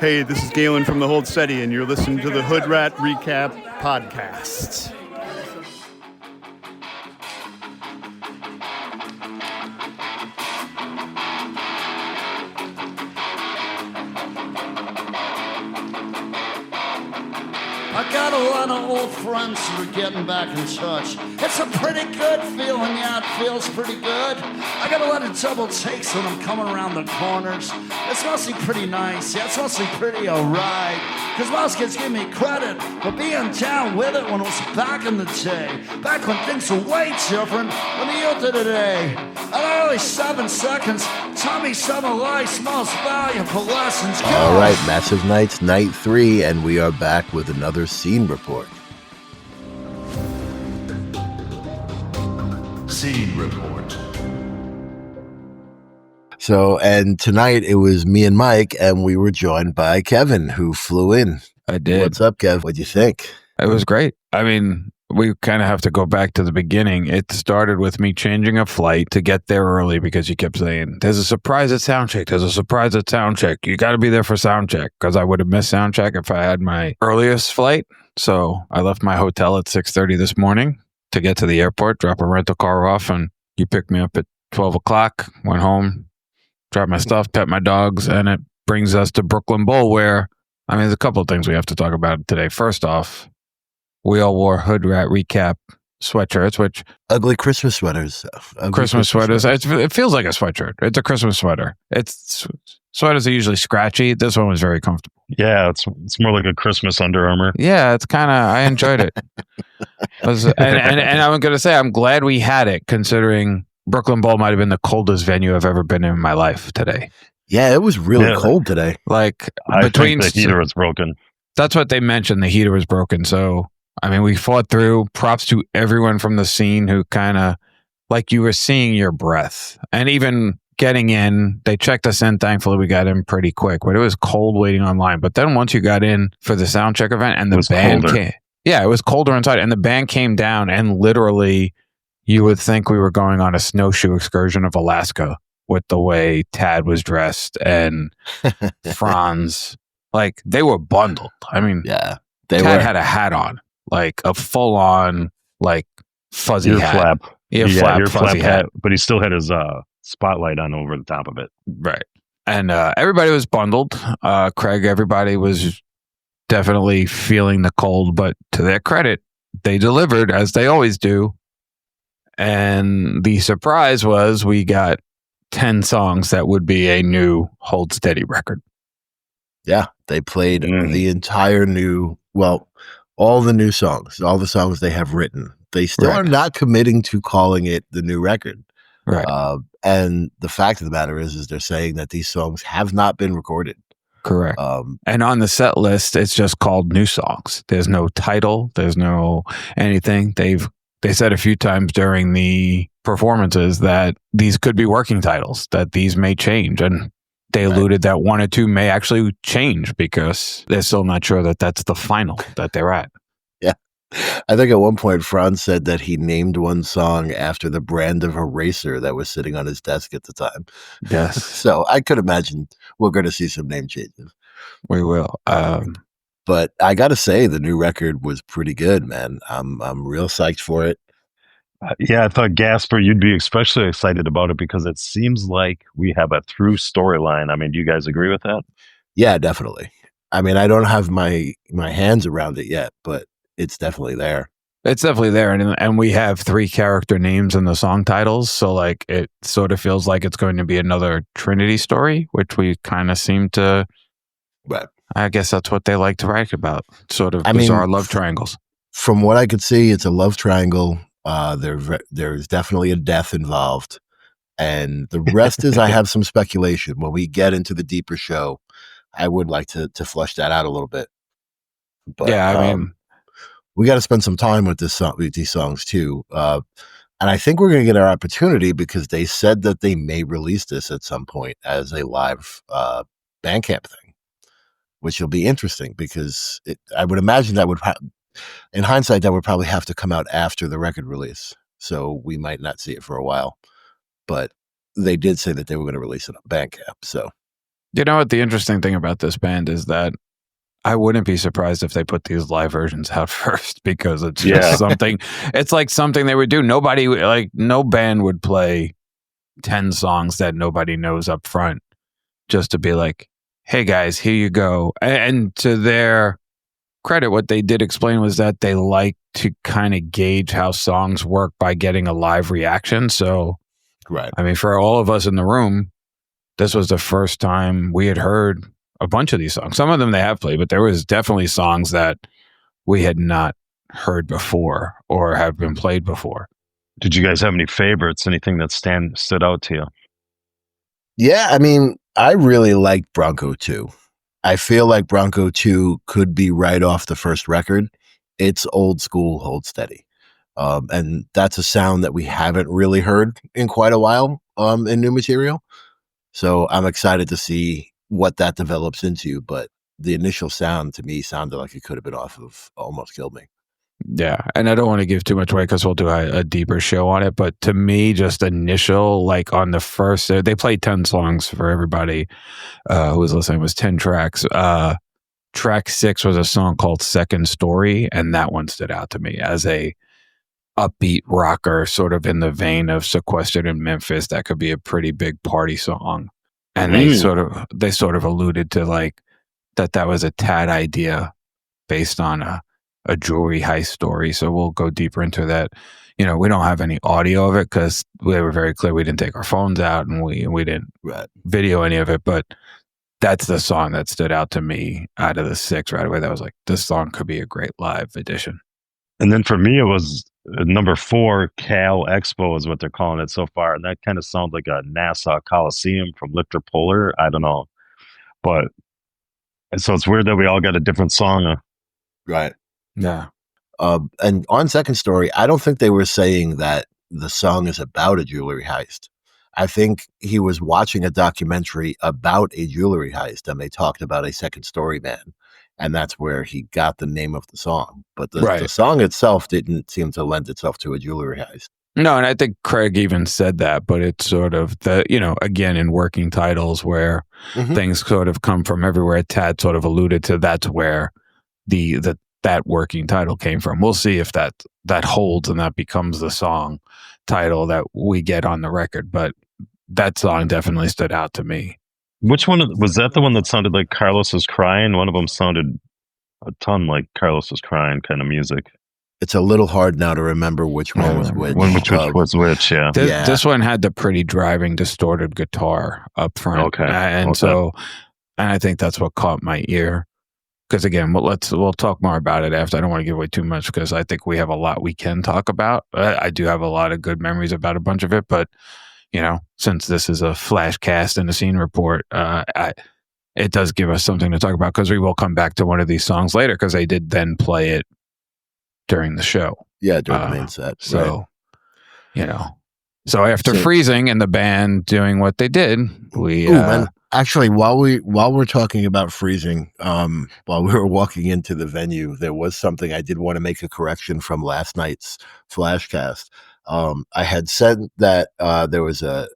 Hey, this is Galen from the Hold Steady, and you're listening to the Hood Rat Recap Podcast. I got a lot of old friends who are getting back in touch. It's a pretty good feeling, yeah, it feels pretty good. I got a lot of double takes when I'm coming around the corners. It's mostly pretty nice, yeah, it's mostly pretty alright. Cause most kids give me credit for being down with it when it was back in the day. Back when things were way different than the youth of today. And only 7 seconds taught me some of life's most valuable lessons. All right, Massive Nights, Night 3, and we are back with another scene report. Scene report. So, and tonight it was me and Mike, and we were joined by Kevin, who flew in. I did. What's up, Kev? What'd you think? It was great. I mean, we kind of have to go back to the beginning. It started with me changing a flight to get there early because you kept saying, there's a surprise at soundcheck. There's a surprise at soundcheck. You got to be there for soundcheck, because I would have missed soundcheck if I had my earliest flight. So I left my hotel at 6:30 this morning to get to the airport, drop a rental car off, and you picked me up at 12 o'clock, went home, dropped my stuff, pet my dogs, and it brings us to Brooklyn Bowl, where, I mean, there's a couple of things we have to talk about today. First off, we all wore Hood Rat Recap sweatshirts, which... Ugly Christmas sweaters. Christmas sweaters. It feels like a sweatshirt. It's a Christmas sweater. Sweaters are usually scratchy. This one was very comfortable. Yeah, it's more like a Christmas Under Armour. Yeah, it's kind of... I enjoyed it. And I'm going to say, I'm glad we had it, considering Brooklyn Bowl might have been the coldest venue I've ever been in my life today. Yeah, it was really cold today. Like, I think the heater was broken. That's what they mentioned. The heater was broken. So, I mean, we fought through. Props to everyone from the scene who kind of, like, you were seeing your breath. And even getting in, they checked us in. Thankfully, we got in pretty quick. But it was cold waiting online. But then once you got in for the soundcheck event and the band came, yeah, it was colder inside. And the band came down, and literally, you would think we were going on a snowshoe excursion of Alaska with the way Tad was dressed and Franz. Like, they were bundled. I mean, yeah, Tad had a hat on, like a full-on, like, fuzzy ear hat. flap. Ear flap hat. But he still had his spotlight on over the top of it. Right. And everybody was bundled. Craig, everybody was definitely feeling the cold, but to their credit, they delivered, as they always do. And the surprise was we got 10 songs that would be a new Hold Steady record. Yeah, they played the entire new, all the new songs, all the songs they have written. They still are not committing to calling it the new record. Right. And the fact of the matter is they're saying that these songs have not been recorded. Correct. And on the set list, it's just called new songs. There's no title. There's no anything. They said a few times during the performances that these could be working titles, that these may change. And they alluded that one or two may actually change because they're still not sure that that's the final that they're at. Yeah. I think at one point, Franz said that he named one song after the brand of eraser that was sitting on his desk at the time. Yes. So I could imagine we're going to see some name changes. We will. But I got to say, the new record was pretty good, man. I'm real psyched for it. Yeah, I thought, Gasper, you'd be especially excited about it because it seems like we have a through storyline. I mean, do you guys agree with that? Yeah, definitely. I mean, I don't have my hands around it yet, but it's definitely there. It's definitely there. And we have 3 character names in the song titles. So, like, it sort of feels like it's going to be another Trinity story, which we kind of seem to... Right. I guess that's what they like to write about, sort of bizarre love triangles. From what I could see, it's a love triangle. There's definitely a death involved. And the rest is I have some speculation. When we get into the deeper show, I would like to flush that out a little bit. But, yeah, I mean... we got to spend some time with these songs, too. And I think we're going to get our opportunity because they said that they may release this at some point as a live Bandcamp thing, which will be interesting because I would imagine that would, in hindsight, that would probably have to come out after the record release. So we might not see it for a while. But they did say that they were going to release it on Bandcamp. So You know what? The interesting thing about this band is that I wouldn't be surprised if they put these live versions out first because it's just something. It's like something they would do. Nobody, like, no band would play 10 songs that nobody knows up front just to be like, hey guys, here you go. And to their credit, what they did explain was that they like to kind of gauge how songs work by getting a live reaction. So, Right. I mean, for all of us in the room, this was the first time we had heard a bunch of these songs. Some of them they have played, but there was definitely songs that we had not heard before or have been played before. Did you guys have any favorites? Anything that stood out to you? Yeah, I mean, I really liked Bronco 2. I feel like Bronco 2 could be right off the first record. It's old school, hold steady. And that's a sound that we haven't really heard in quite a while in new material. So I'm excited to see what that develops into. But the initial sound to me sounded like it could have been off of Almost Killed Me. Yeah, and I don't want to give too much away because we'll do a deeper show on it. But to me, just initial, like on the first, they played 10 songs for everybody who was listening. It was 10 tracks. Track 6 was a song called Second Story, and that one stood out to me as a upbeat rocker, sort of in the vein of Sequestered in Memphis. That could be a pretty big party song. And they sort of alluded to like that was a Tad idea based on a jewelry heist story. So we'll go deeper into that. You know, we don't have any audio of it because we were very clear we didn't take our phones out and we didn't video any of it. But that's the song that stood out to me out of the 6 right away. That was like, this song could be a great live edition. And then for me, it was number 4, Cal Expo is what they're calling it so far. And that kind of sounds like a Nassau Coliseum from Lifter Puller. I don't know. But so it's weird that we all got a different song. Right. Yeah. And on Second Story, I don't think they were saying that the song is about a jewelry heist. I think he was watching a documentary about a jewelry heist, and they talked about a second story man. And that's where he got the name of the song. But the song itself didn't seem to lend itself to a jewelry heist. No, and I think Craig even said that, but it's sort of again, in working titles where things sort of come from everywhere. Tad sort of alluded to that's where that working title came from. We'll see if that holds and that becomes the song title that we get on the record. But that song definitely stood out to me. Which one was that? The one that sounded like Carlos was crying? One of them sounded a ton like Carlos was crying kind of music. It's a little hard now to remember which one was which. Which was which, yeah. This one had the pretty driving, distorted guitar up front. Okay. And I think that's what caught my ear. Because again, we'll talk more about it after. I don't want to give away too much because I think we have a lot we can talk about. I do have a lot of good memories about a bunch of it, but since this is a flash cast and a scene report, it does give us something to talk about because we will come back to one of these songs later because they did then play it during the show. Yeah, during the main set. So, so after Freezing and the band doing what they did, we... and actually, while we're talking about Freezing, while we were walking into the venue, there was something I did want to make a correction from last night's Flashcast. I had said that there was a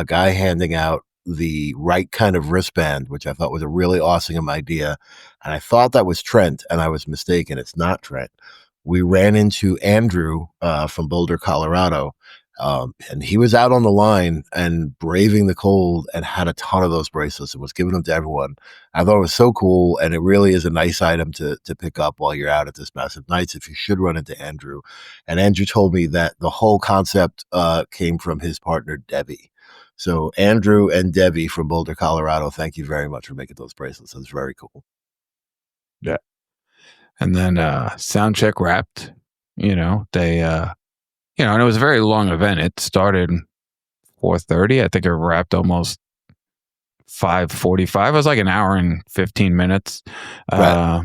guy handing out the right kind of wristband, which I thought was a really awesome idea. And I thought that was Trent, and I was mistaken. It's not Trent. We ran into Andrew from Boulder, Colorado, and he was out on the line and braving the cold and had a ton of those bracelets and was giving them to everyone. I thought it was so cool, and it really is a nice item to pick up while you're out at this Massive Nights if you should run into Andrew. And Andrew told me that the whole concept came from his partner, Debbie. So Andrew and Debbie from Boulder, Colorado, thank you very much for making those bracelets. It's very cool. Yeah. And then Soundcheck wrapped, they, and it was a very long event. It started 4:30. I think it wrapped almost 5:45. It was like an hour and 15 minutes. Right.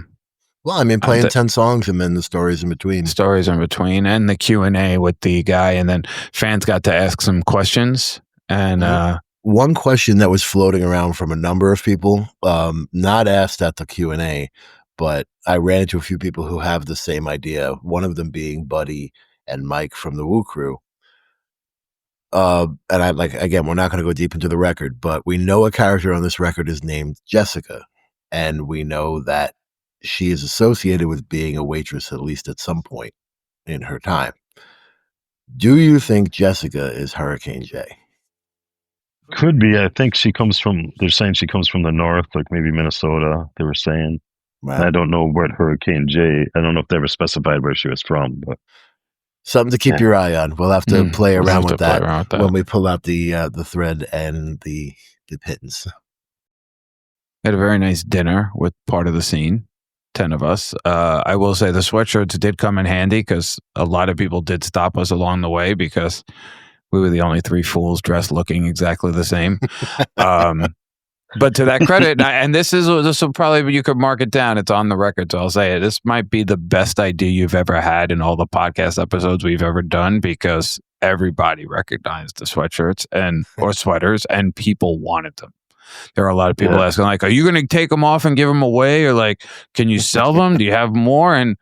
Well, I mean, playing 10 songs and then the stories in between. And the Q&A with the guy. And then fans got to ask some questions. And one question that was floating around from a number of people, not asked at the Q&A, but I ran into a few people who have the same idea, one of them being Buddy and Mike from the Woo Crew. And I like, again, we're not going to go deep into the record, but we know a character on this record is named Jessica, and we know that she is associated with being a waitress at least at some point in her time. Do you think Jessica is Hurricane J? Could be. I think they're saying she comes from the north, like maybe Minnesota, they were saying. Right. I don't know what Hurricane J, I don't know if they ever specified where she was from, but Something to keep your eye on. We'll have to play around with that when we pull out the thread and the pittance. We had a very nice dinner with part of the scene, 10 of us. I will say the sweatshirts did come in handy because a lot of people did stop us along the way because we were the only three fools dressed looking exactly the same. But to that credit, and this will probably, you could mark it down. It's on the record, so I'll say it. This might be the best idea you've ever had in all the podcast episodes we've ever done because everybody recognized the sweatshirts or sweaters, and people wanted them. There are a lot of people asking, like, "Are you going to take them off and give them away, or like, can you sell them? Do you have more?" And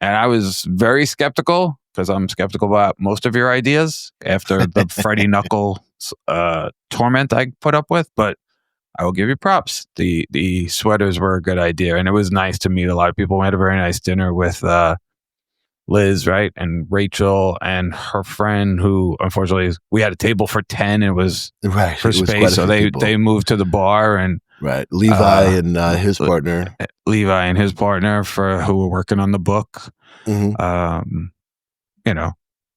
I was very skeptical because I'm skeptical about most of your ideas after the Freddie Knuckles torment I put up with, but I will give you props. The sweaters were a good idea, and it was nice to meet a lot of people. We had a very nice dinner with Liz, right, and Rachel and her friend, who unfortunately we had a table for 10. It was for space, so they moved to the bar, and Levi and his partner, for who were working on the book, and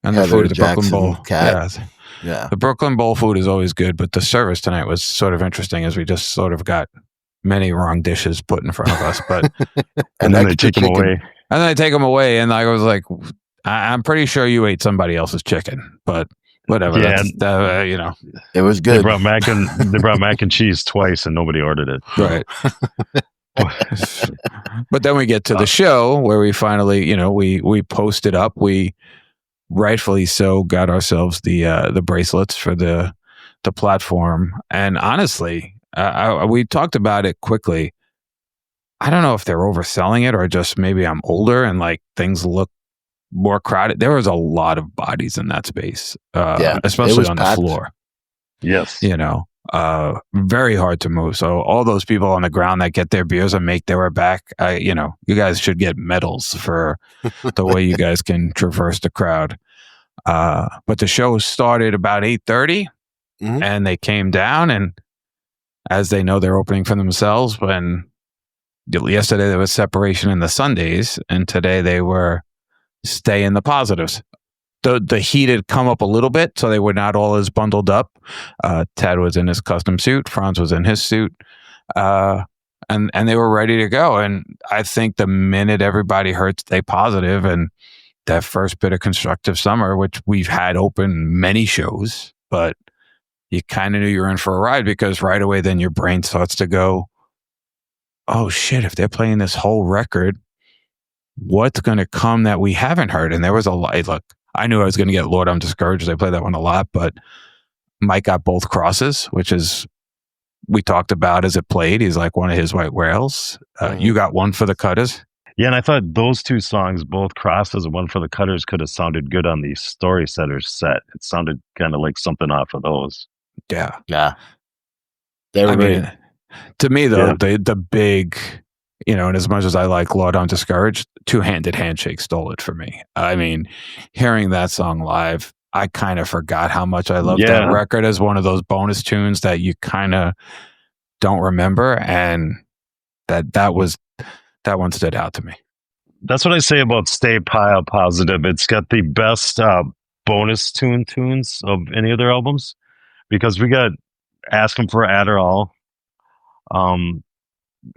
Heather, the food at the Jackson, Brooklyn Bowl. Kat. Yeah. The Brooklyn Bowl food is always good, but the service tonight was sort of interesting as we just sort of got many wrong dishes put in front of us. But and then they take them away. And then they take them away, and I was like, I'm pretty sure you ate somebody else's chicken, but whatever. Yeah, it was good. They brought mac and cheese twice, and nobody ordered it. Right. But then we get to the show where we finally, we posted up. We rightfully so got ourselves the bracelets for the platform, and honestly, we talked about it quickly. I don't know if they're overselling it or just maybe I'm older and like things look more crowded. There was a lot of bodies in that space, especially on the floor. Yes, very hard to move. So all those people on the ground that get their beers and make their way back, you guys should get medals for the way you guys can traverse the crowd. But the show started about 8:30, and they came down, and as they know, they're opening for themselves. When yesterday there was separation in the Sundays, and today they were stay in the positives. The heat had come up a little bit, so they were not all as bundled up. Ted was in his custom suit. Franz was in his suit. And they were ready to go. And I think the minute everybody heard Stay Positive and that first bit of Constructive Summer, which we've had open many shows, but you kind of knew you were in for a ride because right away then your brain starts to go, oh shit, if they're playing this whole record, what's going to come that we haven't heard? And there was a lot. Look, I knew I was going to get Lord, I'm Discouraged. I played that one a lot, but Mike got Both Crosses, which is, we talked about as it played. He's like one of his white whales. You got One for the Cutters. Yeah, and I thought those two songs, Both Crosses and One for the Cutters, could have sounded good on the Story Setters set. It sounded kind of like something off of those. Yeah. Yeah. They were great. To me, though, the big, and as much as I like Lord, I'm Discouraged, Two-Handed Handshake stole it for me. I mean, hearing that song live, I kind of forgot how much I loved that record as one of those bonus tunes that you kind of don't remember. And that one stood out to me. That's what I say about Stay Positive. It's got the best bonus tunes of any of their albums because we got Asking for Adderall,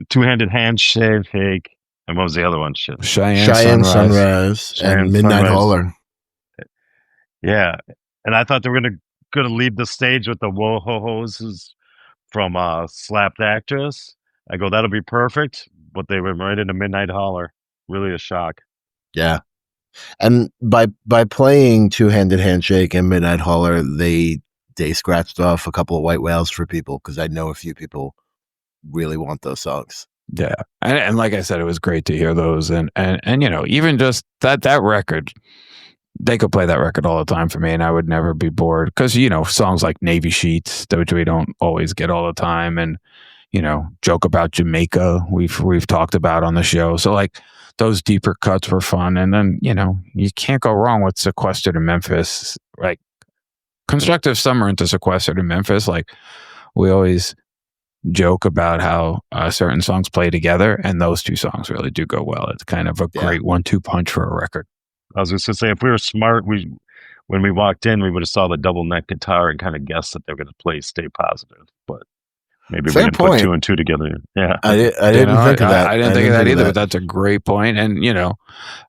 Two-Handed Handshake, and what was the other one? Shit. Cheyenne Sunrise and Midnight Holler. Yeah, and I thought they were gonna lead the stage with the Whoa-Ho-Hos from Slapped Actress. I go, that'll be perfect, but they went right into Midnight Holler. Really a shock. Yeah, and by playing Two-Handed Handshake and Midnight Holler, they scratched off a couple of white whales for people because I know a few people really want those songs. Yeah, and like I said, it was great to hear those, and even just that record. they could play that record all the time for me, and I would never be bored. Because songs like Navy Sheets, which we don't always get all the time, and Joke About Jamaica, we've talked about on the show. So like those deeper cuts were fun, and then you can't go wrong with Sequestered in Memphis. Like Constructive Summer into Sequestered in Memphis, like we always joke about how certain songs play together, and those two songs really do go well. It's kind of a great 1-2 punch for a record. I was just gonna say, if we were smart, when we walked in, we would have saw the double neck guitar and kind of guessed that they were going to play "Stay Positive." But maybe we didn't put 2 and 2 together. Yeah, I didn't think of that. I didn't think of that either. But that's a great point. And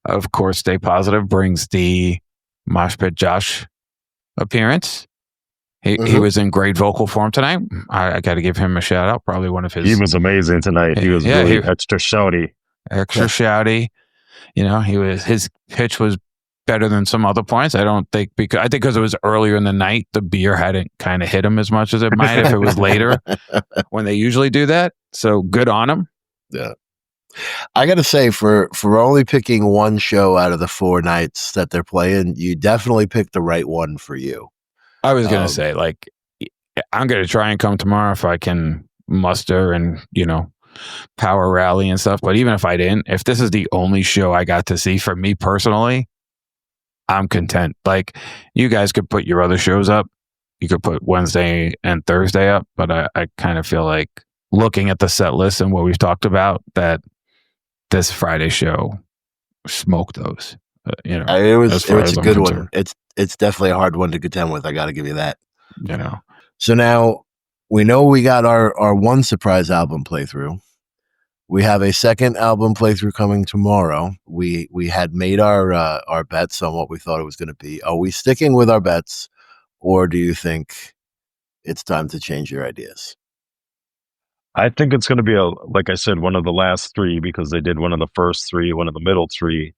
of course, "Stay Positive" brings the Mosh Pit Josh appearance. He was in great vocal form tonight. I got to give him a shout out. Probably one of his. He was amazing tonight. He was really extra shouty. His pitch was better than some other points. I think because it was earlier in the night, the beer hadn't kind of hit him as much as it might if it was later when they usually do that. So good on him. Yeah. I got to say, for only picking one show out of the 4 nights that they're playing, you definitely picked the right one for you. I was going to say, like, I'm going to try and come tomorrow if I can muster and, power rally and stuff. But even if I didn't, if this is the only show I got to see for me personally, I'm content. Like, you guys could put your other shows up. You could put Wednesday and Thursday up. But I kind of feel like looking at the set list and what we've talked about, that this Friday show smoked those. It was a good one. It's definitely a hard one to contend with. I got to give you that. So now we know we got our one surprise album playthrough. We have a second album playthrough coming tomorrow. We had made our bets on what we thought it was going to be. Are we sticking with our bets, or do you think it's time to change your ideas? I think it's going to be like I said, one of the last 3, because they did one of the first 3, one of the middle 3.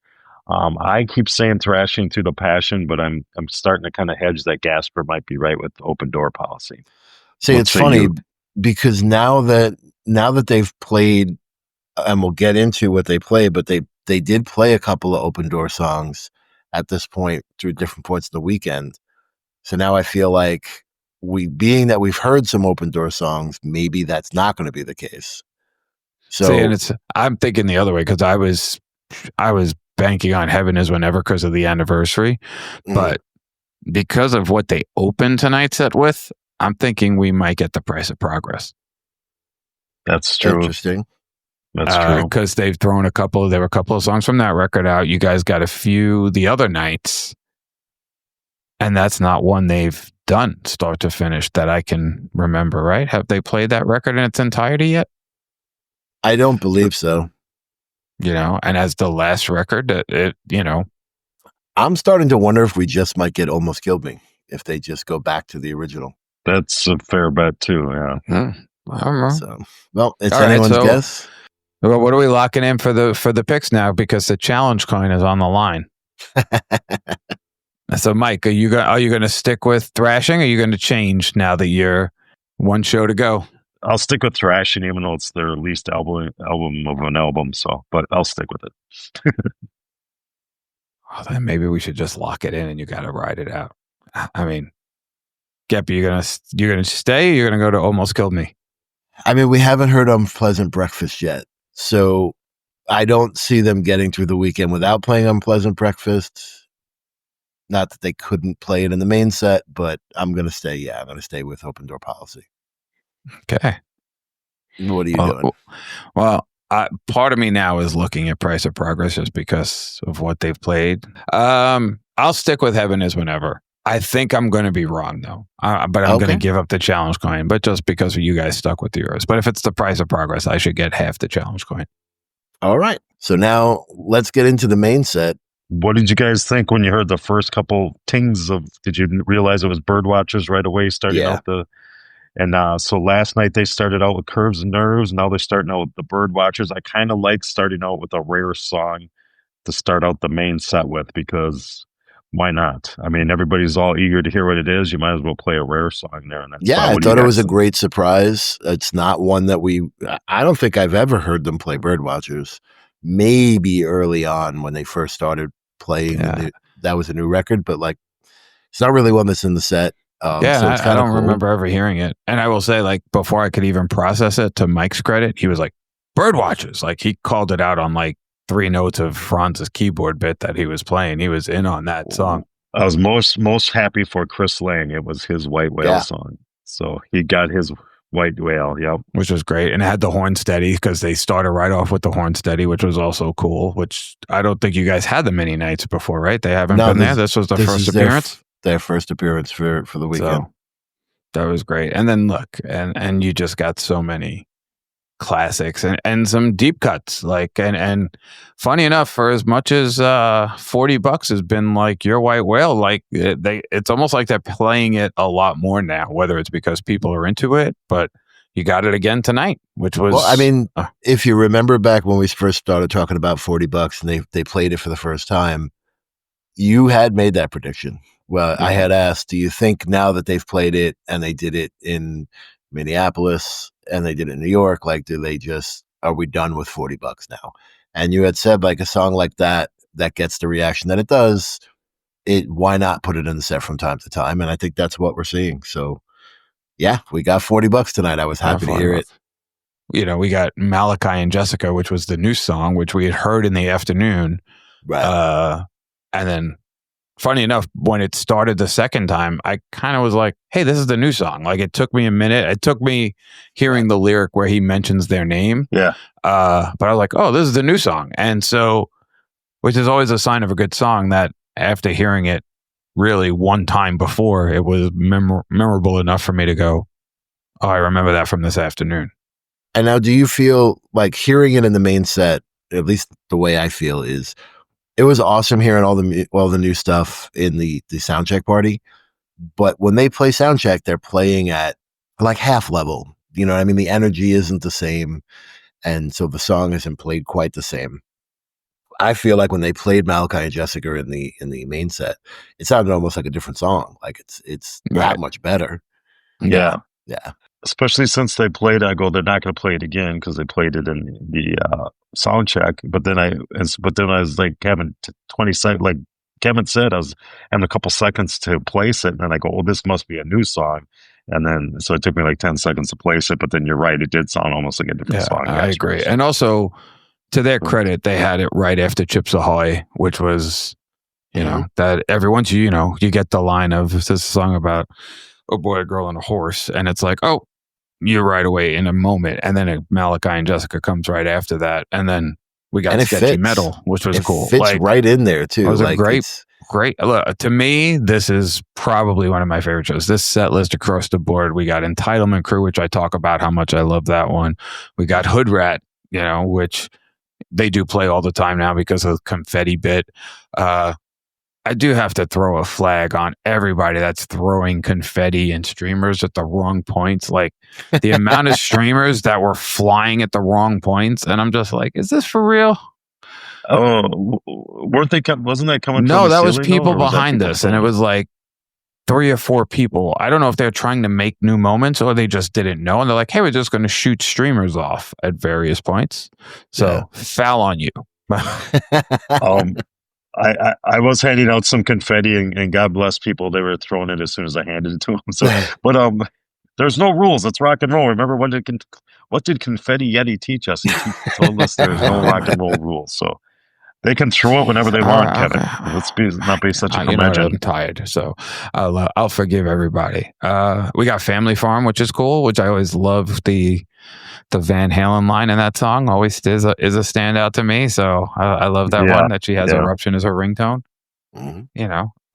I keep saying Thrashing Through the Passion, but I'm starting to kind of hedge that Gasper might be right with the open door policy. See, it's funny because now that they've played, and we'll get into what they play, but they did play a couple of open door songs at this point through different points of the weekend. So now I feel like being that we've heard some open door songs, maybe that's not going to be the case. So see, and I'm thinking the other way, because I was banking on Heaven Is Whenever because of the anniversary, but because of what they opened tonight's set with, I'm thinking we might get The Price of Progress. That's true. Interesting. That's true. Because there were a couple of songs from that record out. You guys got a few the other nights, and that's not one they've done start to finish that I can remember, right? Have they played that record in its entirety yet? I don't believe so. And as the last record, I'm starting to wonder if we just might get Almost Killed Me if they just go back to the original. That's a fair bet too. Yeah. I don't know. So, well, it's anyone's guess. Well, what are we locking in for the picks now? Because the challenge coin is on the line. So, Mike, are you going to stick with Thrashing? Or are you going to change now that you're one show to go? I'll stick with Thrashing, even though it's their least album of an album. So, but I'll stick with it. Then maybe we should just lock it in, and you got to ride it out. I mean, Geppy, you're gonna stay? Or you're gonna go to Almost Killed Me? I mean, we haven't heard Unpleasant Breakfast yet, so I don't see them getting through the weekend without playing Unpleasant Breakfast. Not that they couldn't play it in the main set, but I'm gonna stay. Yeah, I'm gonna stay with Open Door Policy. Okay. What are you doing? Well, part of me now is looking at Price of Progress just because of what they've played. I'll stick with Heaven Is Whenever. I think I'm going to be wrong, though. But I'm going to give up the challenge coin, but just because you guys stuck with yours. But if it's the Price of Progress, I should get half the challenge coin. All right. So now let's get into the main set. What did you guys think when you heard the first couple tings of, did you realize it was Birdwatchers right away starting out so last night they started out with Curves and Nerves. Now they're starting out with the Birdwatchers. I kind of like starting out with a rare song to start out the main set with, because why not? I mean, everybody's all eager to hear what it is. You might as well play a rare song there. And I thought it was a great surprise. It's not one that I don't think I've ever heard them play Birdwatchers. Maybe early on when they first started playing that was a new record, but like it's not really one that's in the set. Yeah, so it's I don't cool. remember ever hearing it. And I will say, like, before I could even process it, to Mike's credit, he was like, Birdwatchers. Like, he called it out on like 3 notes of Franz's keyboard bit that he was playing. He was in on that song. I was most happy for Chris Lang. It was his White Whale song. So he got his White Whale, yep. Which was great. And it had the horn steady because they started right off with the horn steady, which was also cool, which I don't think you guys had the mini nights before, right? They haven't been there. This was the first appearance. Their first appearance for the weekend. So, that was great. And then look, and you just got so many classics and some deep cuts. Like, and funny enough, for as much as $40 has been like your White Whale, like it's almost like they're playing it a lot more now, whether it's because people are into it, but you got it again tonight, which was, well, I mean, if you remember back when we first started talking about $40 and they played it for the first time, you had made that prediction. Well, I had asked, do you think now that they've played it and they did it in Minneapolis and they did it in New York, like, are we done with $40 now? And you had said, like, a song like that gets the reaction that it does, why not put it in the set from time to time? And I think that's what we're seeing. So yeah, we got $40 tonight. I was happy to hear it. You know, we got Malachi and Jessica, which was the new song, which we had heard in the afternoon. Right. And then, funny enough, when it started the second time, I kind of was like, hey, this is the new song. Like, it took me a minute. It took me hearing the lyric where he mentions their name. Yeah. But I was like, oh, this is the new song. And so, which is always a sign of a good song, that after hearing it really one time before, it was memorable enough for me to go, oh, I remember that from this afternoon. And now, do you feel like hearing it in the main set, at least the way I feel is, it was awesome hearing all the new stuff in the soundcheck party. But when they play soundcheck, they're playing at like half level. You know what I mean? The energy isn't the same. And so the song isn't played quite the same. I feel like when they played Malachi and Jessica in the main set, it sounded almost like a different song. Like it's that much better. Yeah. Yeah. Especially since they played, I go, they're not going to play it again because they played it in the sound check. But then I was like, Kevin, 20 seconds, like Kevin said, I was having a couple seconds to place it. And then I go, oh, this must be a new song. And then, so it took me like 10 seconds to place it. But then you're right, it did sound almost like a different song. I agree. And also, to their credit, they had it right after Chips Ahoy, which was, you know, that every once you get the line of, this is a song about a boy, a girl, and a horse. And it's like, oh, you're right away in a moment. And then Malachi and Jessica comes right after that. And then we got Sketchy Metal, which was cool. It fits right in there, too. It was a great. Look, to me, this is probably one of my favorite shows. This set list across the board. We got Entitlement Crew, which I talk about how much I love that one. We got Hood Rat, which they do play all the time now because of the confetti bit. I do have to throw a flag on everybody that's throwing confetti and streamers at the wrong points. Like, the amount of streamers that were flying at the wrong points. And I'm just like, is this for real? Oh, wasn't that coming No, from the that was ceiling, people or was that behind people us. And it was like 3 or 4 people. I don't know if they're trying to make new moments or they just didn't know. And they're like, hey, we're just going to shoot streamers off at various points. So foul on you. I was handing out some confetti, and God bless people, they were throwing it as soon as I handed it to them. So, but there's no rules. It's rock and roll. Remember, what did Confetti Yeti teach us? He told us there's no rock and roll rules. So they can throw it whenever they want, Kevin. Let's not be such a curmudgeon. I'm tired, so I'll forgive everybody. We got Family Farm, which is cool, which I always love. The Van Halen line in that song always is a standout to me. So I love that one, that she has Eruption as her ringtone. Mm-hmm.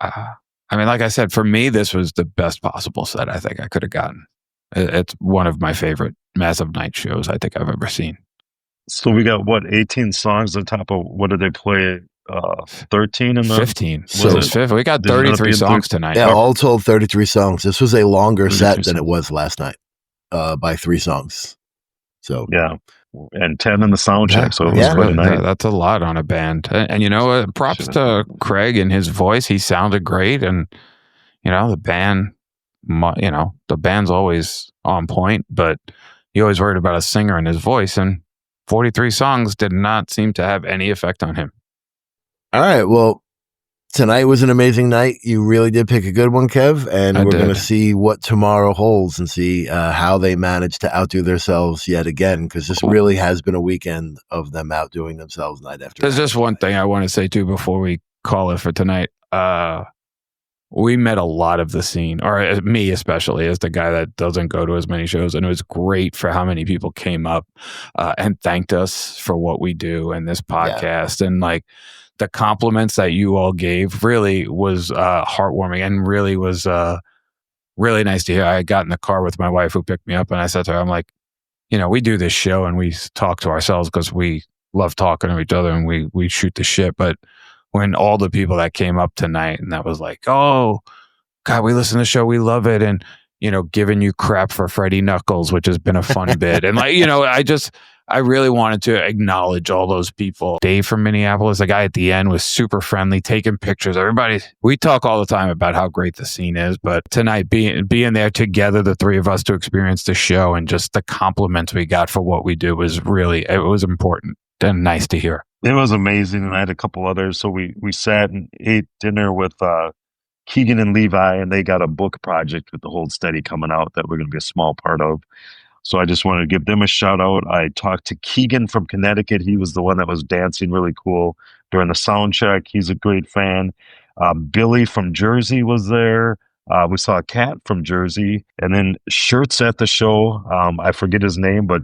I mean, like I said, for me, this was the best possible set I think I could have gotten. It's one of my favorite Massive Night shows I think I've ever seen. So we got 18 songs on top of, what did they play? 13 and 15. So it was 15. We got 33 songs tonight. Yeah, all told 33 songs. This was a longer set than it was last night by 3 songs. So yeah, and 10 in the sound check. So it was quite a night. That's a lot on a band. And props to Craig and his voice. He sounded great, and the band. The band's always on point, but you always worried about a singer and his voice. And 43 songs did not seem to have any effect on him. All right, well, tonight was an amazing night. You really did pick a good one, Kev, and we're going to see what tomorrow holds and see how they manage to outdo themselves yet again, because this really has been a weekend of them outdoing themselves night after night. There's just one thing I want to say too before we call it for tonight. We met a lot of the scene, or me especially, as the guy that doesn't go to as many shows, and it was great for how many people came up and thanked us for what we do and this podcast, and like the compliments that you all gave really was heartwarming and really was really nice to hear. I got in the car with my wife who picked me up, and I said to her, I'm like, we do this show and we talk to ourselves because we love talking to each other and we shoot the shit, but when all the people that came up tonight and that was like, oh God, we listen to the show, we love it, and giving you crap for Freddie Knuckles, which has been a fun bit, and like I really wanted to acknowledge all those people. Dave from Minneapolis, the guy at the end, was super friendly, taking pictures. We talk all the time about how great the scene is, but tonight being there together, the three of us, to experience the show and just the compliments we got for what we do was important and nice to hear. It was amazing, and I had a couple others. So we sat and ate dinner with Keegan and Levi, and they got a book project with the Hold Steady coming out that we're going to be a small part of. So I just wanted to give them a shout out. I talked to Keegan from Connecticut. He was the one that was dancing really cool during the sound check. He's a great fan. Billy from Jersey was there. We saw a cat from Jersey, and then Shirts at the Show. I forget his name, but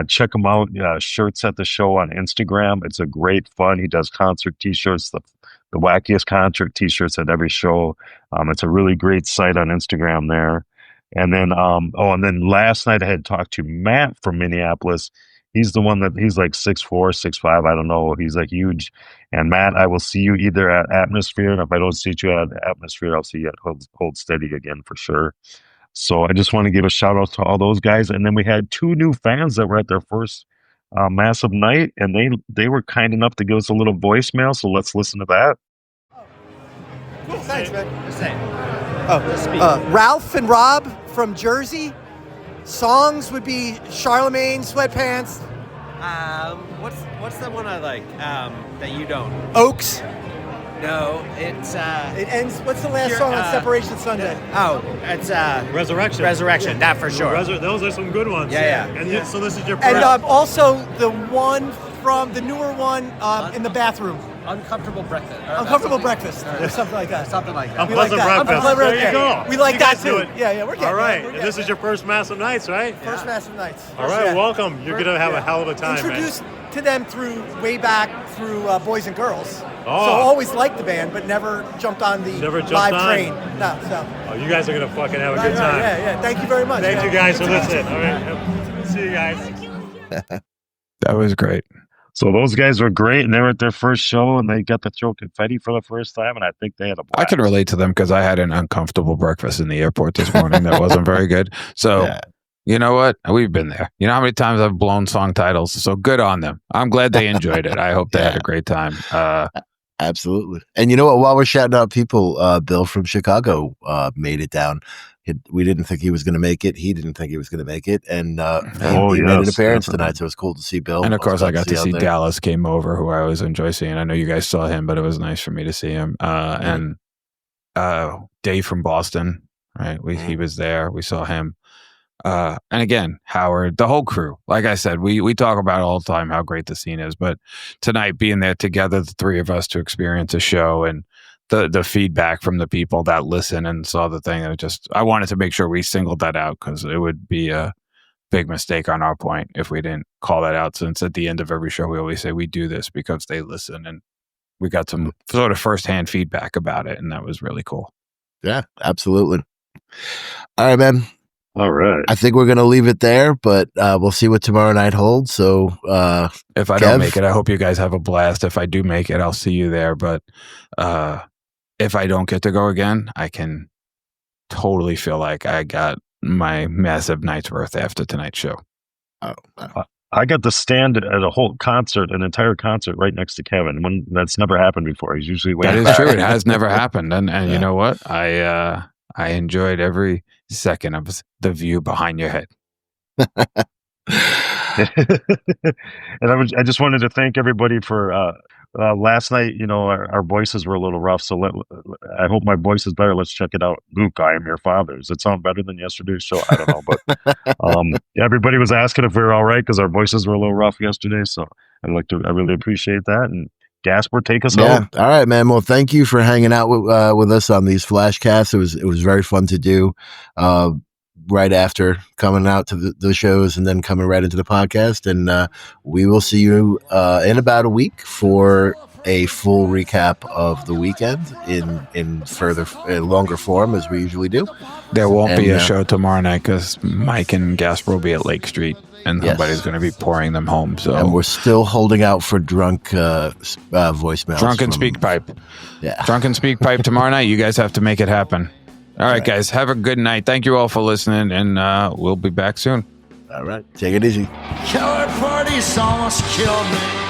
check him out. Shirts at the Show on Instagram. It's a great fun. He does concert t-shirts, the wackiest concert t-shirts at every show. It's a really great site on Instagram there. And then, and then last night I had talked to Matt from Minneapolis. He's the one he's like 6'4", 6'5", I don't know. He's like huge. And Matt, I will see you either at Atmosphere, and if I don't see you at Atmosphere, I'll see you at Hold Steady again for sure. So I just want to give a shout out to all those guys. And then we had 2 new fans that were at their first massive night, and they were kind enough to give us a little voicemail. So let's listen to that. Cool, thanks, man. Just say. Ralph and Rob from Jersey. Songs would be Charlemagne, Sweatpants. What's the one I like that you don't? Oaks. No, it's It ends. What's the last song on Separation Sunday? It's Resurrection. Resurrection, that for sure. Those are some good ones. Yeah. And so this is your And also the one from the newer one in the bathroom. Uncomfortable breakfast. Uncomfortable breakfast, or something like that. Something like that. Unpleasant breakfast. There you go. We like You that guys too. do it. Yeah, we're getting all right. there. And this is your first Massive Nights, right? First Massive Nights. All right, welcome. You're gonna have a hell of a time, Introduced to them way back through Boys and Girls. Oh. So always liked the band, but never jumped on the live train. No, so. Oh, you guys are gonna fucking have a good time. Yeah. Thank you very much. Thank you guys for listening. All right. See you guys. That was great. So those guys were great, and they were at their first show, and they got to throw confetti for the first time, and I think they had a blast. I can relate to them because I had an uncomfortable breakfast in the airport this morning that wasn't very good. So, You know what? We've been there. You know how many times I've blown song titles? So good on them. I'm glad they enjoyed it. I hope they had a great time. Absolutely. And you know what? While we're shouting out people, Bill from Chicago made it down. We didn't think he was going to make it. He didn't think he was going to make it. And he made an appearance tonight, so it was cool to see Bill. And of course, I got to see Dallas came over, who I always enjoy seeing. I know you guys saw him, but it was nice for me to see him. And Dave from Boston, right? He was there. We saw him. And again, Howard, the whole crew. Like I said, we talk about all the time how great the scene is. But tonight, being there together, the three of us to experience a show and the feedback from the people that listen and saw the thing, I wanted to make sure we singled that out because it would be a big mistake on our point if we didn't call that out, since at the end of every show we always say we do this because they listen, and we got some sort of firsthand feedback about it, and that was really cool. Yeah, absolutely. All right, man. All right. I think we're going to leave it there, but we'll see what tomorrow night holds. So if I don't make it, I hope you guys have a blast. If I do make it, I'll see you there. But if I don't get to go again, I can totally feel like I got my massive night's worth after tonight's show. I got to stand at a whole concert, an entire concert right next to Kevin. That's never happened before. He's usually way That is back. true. It has never happened. And you know what? I enjoyed every second of the view behind your head. And I just wanted to thank everybody for last night, our voices were a little rough. So I hope my voice is better. Let's check it out. Luke, I am your father. Does it sound better than yesterday's show? I don't know, but everybody was asking if we were all right because our voices were a little rough yesterday. So I really appreciate that. And Gasper, take us home. All right, man. Well, thank you for hanging out with us on these flashcasts. It was very fun to do. Right after coming out to the shows and then coming right into the podcast. And we will see you in about a week for a full recap of the weekend in further longer form as we usually do. There won't be a show tomorrow night because Mike and Gasper will be at Lake Street and nobody's going to be pouring them home. So, and we're still holding out for drunk voicemails. Drunken speak pipe. Yeah. Drunken speak pipe tomorrow night. You guys have to make it happen. All right, guys, have a good night. Thank you all for listening, and we'll be back soon. All right, take it easy. Killer parties almost killed me.